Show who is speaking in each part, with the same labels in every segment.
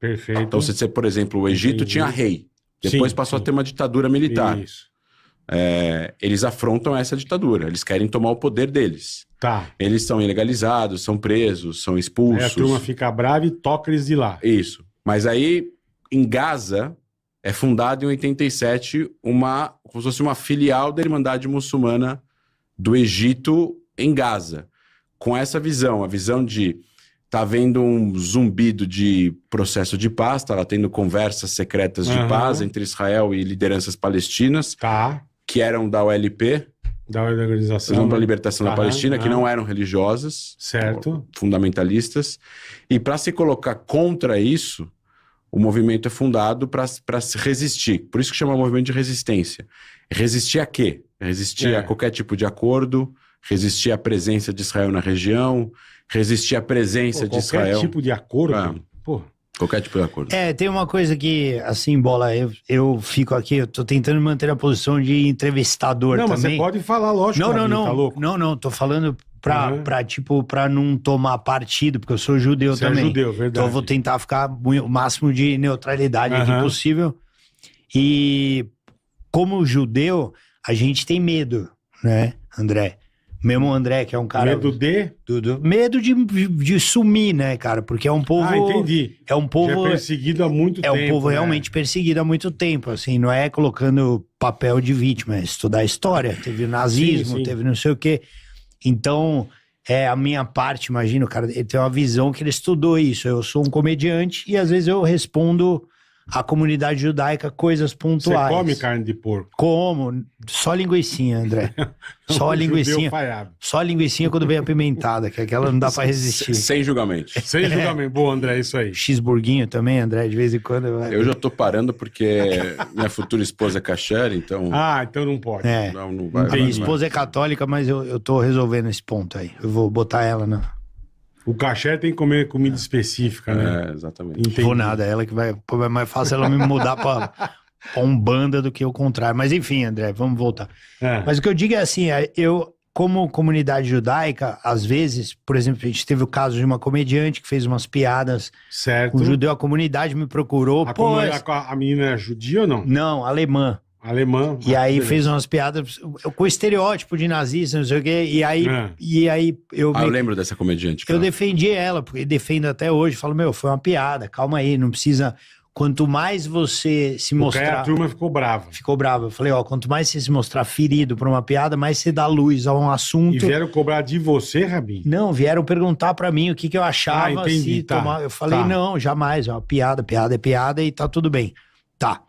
Speaker 1: Perfeito.
Speaker 2: Então, você, por exemplo, o Egito tinha rei. Depois passou a ter uma ditadura militar.
Speaker 1: Isso.
Speaker 2: Eles afrontam essa ditadura. Eles querem tomar o poder deles.
Speaker 1: Tá.
Speaker 2: Eles são ilegalizados, são presos, são expulsos.
Speaker 1: Aí a turma fica brava e toca eles de lá.
Speaker 2: Isso. Mas aí, em Gaza, é fundada em 87 como se fosse uma filial da Irmandade Muçulmana do Egito em Gaza. Com essa visão, a visão de tá havendo um zumbido de processo de paz, tá tendo conversas secretas de paz entre Israel e lideranças palestinas, que eram da OLP,
Speaker 1: da Organização
Speaker 2: para a Libertação da Palestina, que não eram religiosas,
Speaker 1: certo,
Speaker 2: fundamentalistas. E para se colocar contra isso, o movimento é fundado para se resistir. Por isso que chama movimento de resistência. Resistir a quê? Resistir a qualquer tipo de acordo, resistir à presença de Israel na região, resistir à presença de Israel.
Speaker 1: Qualquer tipo de acordo?
Speaker 2: Qualquer tipo de acordo.
Speaker 3: Tem uma coisa que, assim, Bola, eu fico aqui, eu tô tentando manter a posição de entrevistador também.
Speaker 1: Não, mas você pode falar, lógico.
Speaker 3: Não,
Speaker 1: tá louco?
Speaker 3: Não, tô falando pra não tomar partido, porque eu sou judeu também.
Speaker 1: Você é judeu, verdade.
Speaker 3: Então eu vou tentar ficar o máximo de neutralidade aqui possível. E como judeu, a gente tem medo, né, André? Mesmo o André, que é um cara...
Speaker 1: Medo de?
Speaker 3: Medo de sumir, né, cara? Porque é um povo...
Speaker 1: Ah, entendi.
Speaker 3: É um povo...
Speaker 1: Já é perseguido há muito tempo.
Speaker 3: É um povo realmente perseguido há muito tempo, assim. Não é colocando papel de vítima, é estudar a história. Teve o nazismo, teve não sei o quê. Então, a minha parte, imagina, o cara, ele tem uma visão que ele estudou isso. Eu sou um comediante e às vezes eu respondo à comunidade judaica coisas pontuais.
Speaker 1: Você come carne de porco?
Speaker 3: Como? Só linguicinha, André. Só a linguicinha. Só a linguicinha quando vem apimentada, que aquela não dá pra resistir.
Speaker 2: Sem julgamento.
Speaker 1: Sem julgamento. Boa, André, isso aí.
Speaker 3: Cheeseburguinho também, André, de vez em quando.
Speaker 2: Eu já tô parando porque minha futura esposa é kasher, então...
Speaker 1: então não pode.
Speaker 2: Não vai.
Speaker 3: A minha esposa é católica, mas eu tô resolvendo esse ponto aí. Eu vou botar ela na...
Speaker 1: O kasher tem que comer comida específica, né?
Speaker 2: Exatamente.
Speaker 1: Entendi.
Speaker 3: Vou nada, ela que vai... É mais fácil ela me mudar pra Umbanda do que o contrário. Mas enfim, André, vamos voltar. Mas o que eu digo é assim, eu, como comunidade judaica, às vezes, por exemplo, a gente teve o caso de uma comediante que fez umas piadas com o judeu, a comunidade me procurou.
Speaker 1: A menina é judia ou não?
Speaker 3: Não, alemã.
Speaker 1: Alemã.
Speaker 3: E aí fez umas piadas com estereótipo de nazista, não sei o quê. E aí eu
Speaker 2: lembro dessa comediante.
Speaker 3: Eu defendi ela, porque defendo até hoje. Falo, foi uma piada, calma aí, não precisa... Quanto mais você se mostrar...
Speaker 1: Porque a turma ficou brava.
Speaker 3: Ficou brava. Eu falei, quanto mais você se mostrar ferido por uma piada, mais você dá luz a um assunto.
Speaker 1: E vieram cobrar de você, Rabin?
Speaker 3: Não, vieram perguntar pra mim o que eu achava.
Speaker 1: Entendi,
Speaker 3: Eu falei, não, jamais, é uma piada é piada e tá tudo bem. Tá.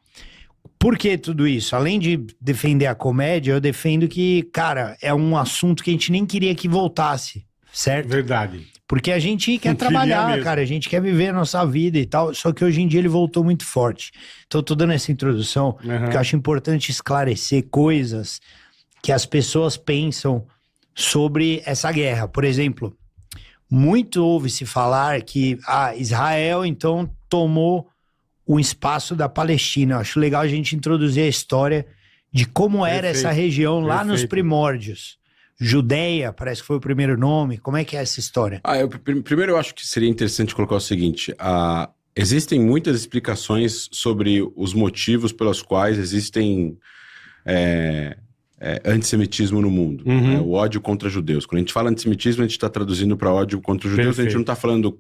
Speaker 3: Por que tudo isso? Além de defender a comédia, eu defendo que, cara, é um assunto que a gente nem queria que voltasse, certo?
Speaker 1: Verdade.
Speaker 3: Porque a gente quer trabalhar, cara, a gente quer viver a nossa vida e tal, só que hoje em dia ele voltou muito forte. Então eu tô dando essa introdução, porque eu acho importante esclarecer coisas que as pessoas pensam sobre essa guerra. Por exemplo, muito ouve-se falar que Israel, então, tomou o espaço da Palestina. Eu acho legal a gente introduzir a história de como era essa região lá nos primórdios. Judéia, parece que foi o primeiro nome. Como é que é essa história?
Speaker 2: Primeiro eu acho que seria interessante colocar o seguinte, existem muitas explicações sobre os motivos pelos quais existem antissemitismo no mundo, né? O ódio contra judeus. Quando a gente fala antissemitismo, a gente está traduzindo para ódio contra os judeus. A gente não está falando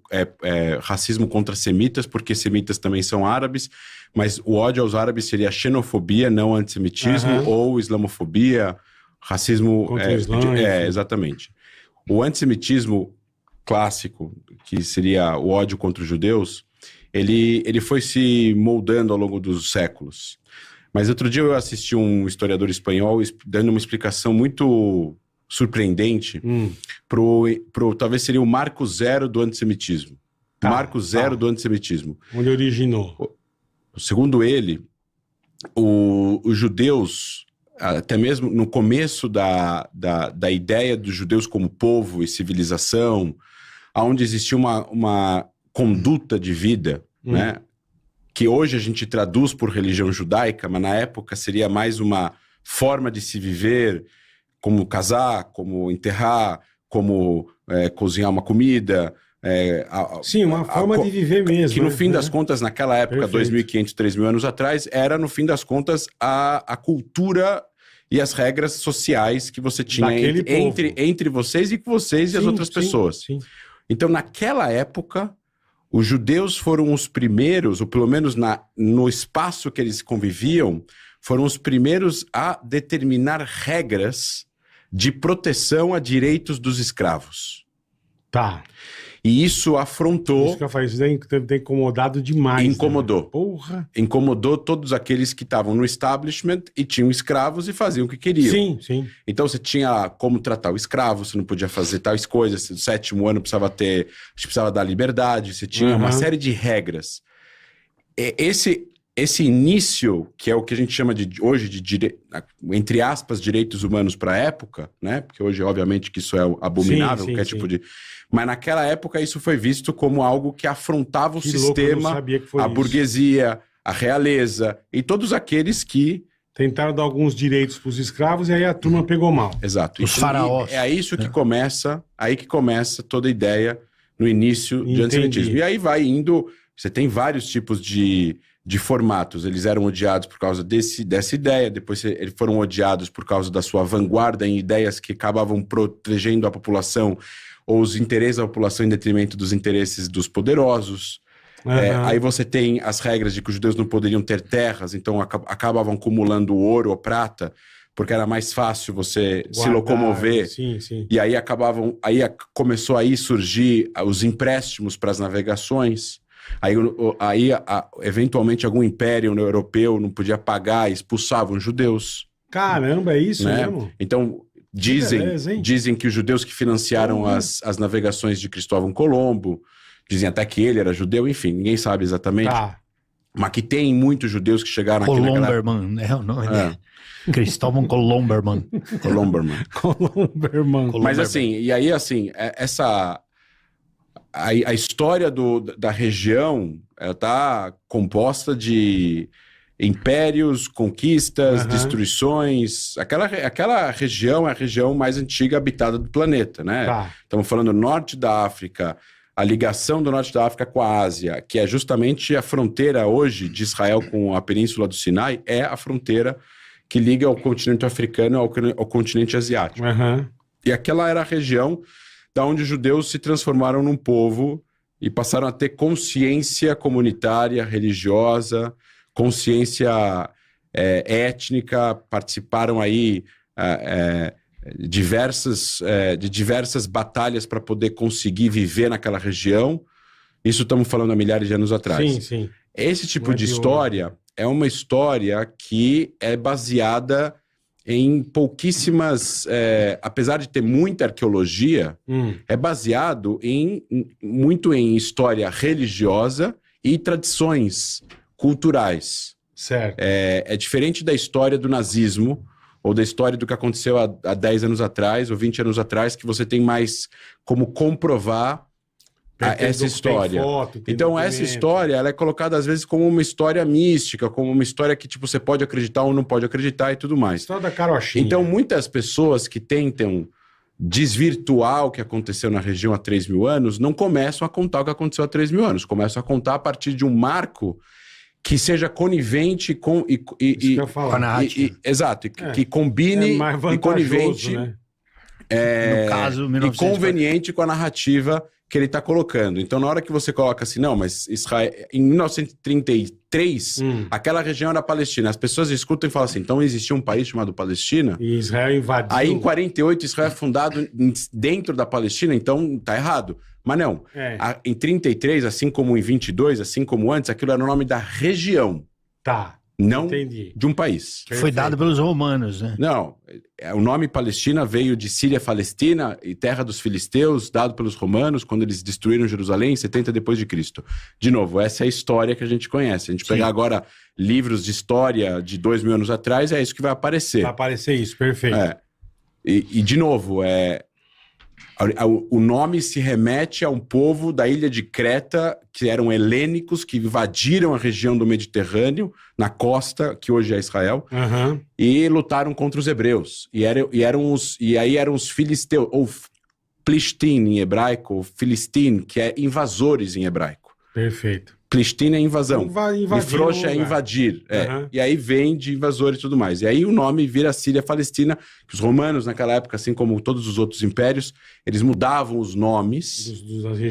Speaker 2: racismo contra semitas, porque semitas também são árabes, mas o ódio aos árabes seria xenofobia, não antissemitismo, ou islamofobia, racismo...
Speaker 1: Contra o Islã,
Speaker 2: exatamente. O antissemitismo clássico, que seria o ódio contra os judeus, ele foi se moldando ao longo dos séculos. Mas outro dia eu assisti um historiador espanhol dando uma explicação muito surpreendente pro talvez seria o marco zero do antissemitismo. Marco zero do antissemitismo.
Speaker 1: Onde originou?
Speaker 2: Segundo ele, os judeus, até mesmo no começo da ideia dos judeus como povo e civilização, onde existia uma conduta de vida, né? Que hoje a gente traduz por religião judaica, mas na época seria mais uma forma de se viver, como casar, como enterrar, como cozinhar uma comida,
Speaker 1: Sim, uma forma de viver mesmo.
Speaker 2: Que no fim das contas, naquela época, 2.500, 3.000 anos atrás, era, no fim das contas, a cultura e as regras sociais que você tinha entre vocês e com vocês e as outras pessoas. Sim. Então, naquela época, os judeus foram os primeiros, ou pelo menos no espaço que eles conviviam, foram os primeiros a determinar regras de proteção a direitos dos escravos.
Speaker 1: Tá.
Speaker 2: E isso afrontou...
Speaker 1: Isso que eu falei, isso tem incomodado demais.
Speaker 2: Incomodou.
Speaker 1: Né? Porra.
Speaker 2: Incomodou todos aqueles que estavam no establishment e tinham escravos e faziam o que queriam.
Speaker 1: Sim, sim.
Speaker 2: Então você tinha como tratar o escravo, você não podia fazer tais coisas, no 7º ano precisava dar liberdade, você tinha uma série de regras. Esse início, que é o que a gente chama hoje de entre aspas, direitos humanos para a época, né? Porque hoje, obviamente, que isso é abominável, qualquer tipo de... Mas naquela época isso foi visto como algo que afrontava o sistema, a burguesia, a realeza e todos aqueles que...
Speaker 1: Tentaram dar alguns direitos para os escravos e aí a turma pegou mal.
Speaker 2: Exato.
Speaker 3: Os faraós.
Speaker 2: É isso que começa, aí que começa toda a ideia no início de antissemitismo. E aí vai indo... Você tem vários tipos de formatos. Eles eram odiados por causa dessa ideia, depois eles foram odiados por causa da sua vanguarda em ideias que acabavam protegendo a população ou os interesses da população em detrimento dos interesses dos poderosos. Aí você tem as regras de que os judeus não poderiam ter terras, então acabavam acumulando ouro ou prata, porque era mais fácil você se locomover.
Speaker 1: Sim, sim.
Speaker 2: E aí começou a surgir os empréstimos para as navegações. Aí eventualmente algum império europeu não podia pagar, expulsavam judeus.
Speaker 1: Caramba, é isso
Speaker 2: né?
Speaker 1: mesmo?
Speaker 2: Então dizem que os judeus que financiaram as navegações de Cristóvão Colombo, dizem até que ele era judeu, enfim, ninguém sabe exatamente. Tá. Mas que tem muitos judeus que chegaram aqui naquela...
Speaker 3: Colomberman, é o nome dele. Cristóvão Colomberman.
Speaker 2: Colomberman. Mas assim, e aí assim, a história da região está composta de impérios, conquistas, destruições. Aquela região é a região mais antiga habitada do planeta, né? Tá. Estamos falando do norte da África, a ligação do norte da África com a Ásia, que é justamente a fronteira hoje de Israel com a Península do Sinai, é a fronteira que liga o continente africano ao continente asiático. E aquela era a região da onde os judeus se transformaram num povo e passaram a ter consciência comunitária, religiosa, consciência étnica, participaram aí de diversas batalhas para poder conseguir viver naquela região. Isso estamos falando há milhares de anos atrás.
Speaker 1: Sim, sim.
Speaker 2: Esse tipo de história é uma história que é baseada em pouquíssimas... apesar de ter muita arqueologia, é baseado muito em história religiosa e tradições culturais.
Speaker 1: Certo.
Speaker 2: É diferente da história do nazismo ou da história do que aconteceu há 10 anos atrás ou 20 anos atrás, que você tem mais como comprovar essa história. Então, essa história ela é colocada às vezes como uma história mística, como uma história que tipo, você pode acreditar ou não pode acreditar e tudo mais.
Speaker 1: História da carochinha.
Speaker 2: Então, muitas pessoas que tentam desvirtuar o que aconteceu na região há 3.000 anos não começam a contar o que aconteceu há 3.000 anos. Começam a contar a partir de um marco que seja conivente com... Exato, que combine e conivente...
Speaker 1: Né?
Speaker 3: No caso,
Speaker 2: e conveniente com a narrativa que ele está colocando. Então, na hora que você coloca assim, não, mas Israel, em 1933, aquela região era a Palestina. As pessoas escutam e falam assim, então existia um país chamado Palestina?
Speaker 1: E Israel invadiu.
Speaker 2: Aí, em 48, Israel é fundado dentro da Palestina, então tá errado. Mas não. Em 33, assim como em 22, assim como antes, aquilo era o nome da região.
Speaker 1: Tá.
Speaker 2: Não de um país.
Speaker 3: Foi dado pelos romanos, né?
Speaker 2: Não, o nome Palestina veio de Síria Palestina e terra dos filisteus, dado pelos romanos quando eles destruíram Jerusalém em 70 depois de Cristo. De novo, essa é a história que a gente conhece. A gente pegar agora livros de história de 2.000 anos atrás, é isso que vai aparecer.
Speaker 1: Vai aparecer isso, perfeito.
Speaker 2: E de novo, o nome se remete a um povo da ilha de Creta, que eram helênicos, que invadiram a região do Mediterrâneo, na costa, que hoje é Israel, e lutaram contra os hebreus. E aí eram os filisteus, ou Plishtim em hebraico, Filistim, que é invasores em hebraico.
Speaker 1: Perfeito.
Speaker 2: Plishtim é invasão. Lifrosh é invadir.
Speaker 1: Uhum.
Speaker 2: E aí vem de invasor e tudo mais. E aí o nome vira Síria-Palestina. Os romanos, naquela época, assim como todos os outros impérios, eles mudavam os nomes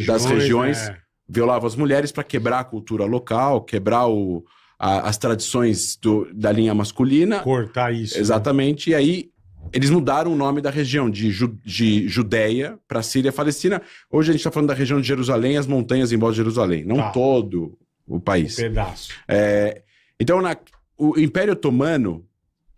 Speaker 2: das regiões, violavam as mulheres para quebrar a cultura local, quebrar as tradições da linha masculina.
Speaker 1: Cortar isso.
Speaker 2: Exatamente. Né? E aí eles mudaram o nome da região de Judéia para Síria-Palestina. Hoje a gente está falando da região de Jerusalém, as montanhas em volta de Jerusalém, não todo o país.
Speaker 1: Um pedaço.
Speaker 2: Então, o Império Otomano,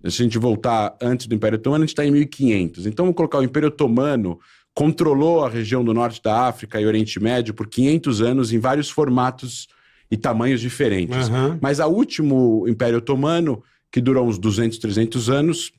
Speaker 2: se a gente voltar antes do Império Otomano, a gente está em 1500. Então, vamos colocar o Império Otomano controlou a região do norte da África e Oriente Médio por 500 anos em vários formatos e tamanhos diferentes.
Speaker 1: Uhum.
Speaker 2: Mas o último Império Otomano, que durou uns 200, 300 anos,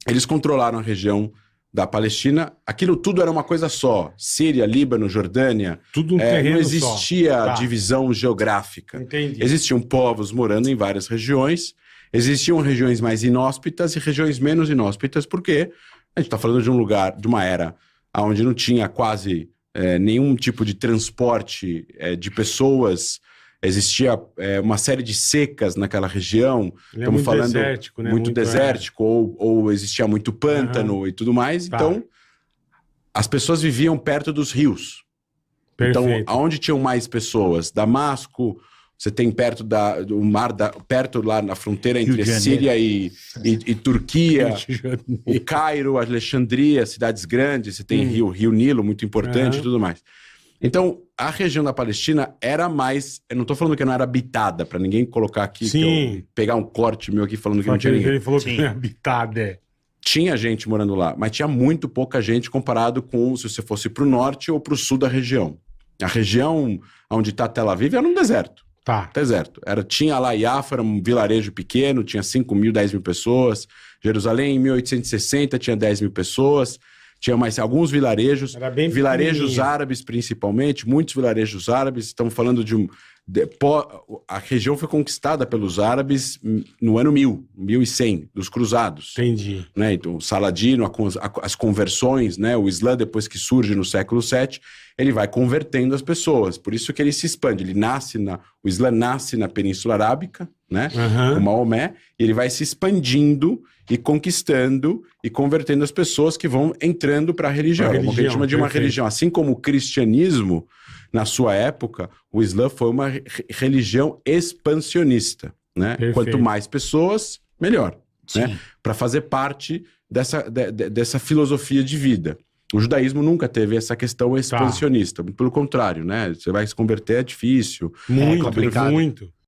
Speaker 2: eles controlaram a região da Palestina. Aquilo tudo era uma coisa só. Síria, Líbano, Jordânia.
Speaker 1: Tudo um terreno
Speaker 2: não existia divisão geográfica.
Speaker 1: Entendi.
Speaker 2: Existiam povos morando em várias regiões. Existiam regiões mais inóspitas e regiões menos inóspitas, porque a gente está falando de um lugar, de uma era onde não tinha quase nenhum tipo de transporte de pessoas. Existia uma série de secas naquela região. Estamos falando
Speaker 1: desértico, né?
Speaker 2: Muito desértico, ou existia muito pântano e tudo mais.
Speaker 1: Tá.
Speaker 2: Então, as pessoas viviam perto dos rios.
Speaker 1: Perfeito.
Speaker 2: Então, aonde tinham mais pessoas? Damasco, você tem perto do mar, perto lá na fronteira entre Síria e Turquia, o Cairo, Alexandria, cidades grandes, você tem Rio Nilo, muito importante e tudo mais. Então, a região da Palestina era mais... Eu não estou falando que não era habitada, para ninguém colocar aqui, pegar um corte meu aqui falando que não tinha ninguém.
Speaker 1: Ele falou que não é habitada,
Speaker 2: Tinha gente morando lá, mas tinha muito pouca gente comparado com se você fosse para o norte ou para o sul da região. A região onde está Tel Aviv era um deserto.
Speaker 1: Tá.
Speaker 2: Deserto. Tinha lá Yafa, era um vilarejo pequeno, tinha 5 mil, 10 mil pessoas. Jerusalém, em 1860, tinha 10 mil pessoas. Tinha mais alguns vilarejos, vilarejos árabes principalmente, muitos vilarejos árabes. Estamos falando a região foi conquistada pelos árabes no ano 1100, dos cruzados.
Speaker 1: Entendi.
Speaker 2: Né? Então, o Saladino, as conversões, né? O Islã, depois que surge no século VII, ele vai convertendo as pessoas. Por isso que ele se expande. O Islã nasce na Península Arábica, né? Com Maomé, e ele vai se expandindo e conquistando e convertendo as pessoas que vão entrando para a religião. Como a gente chama de uma religião. Assim como o cristianismo, na sua época, o Islã foi uma religião expansionista, né? Quanto mais pessoas, melhor, né? Para fazer parte dessa filosofia de vida. O judaísmo nunca teve essa questão expansionista, pelo contrário, né? Você vai se converter, é difícil.
Speaker 1: Muito,
Speaker 3: complicado.
Speaker 1: muito.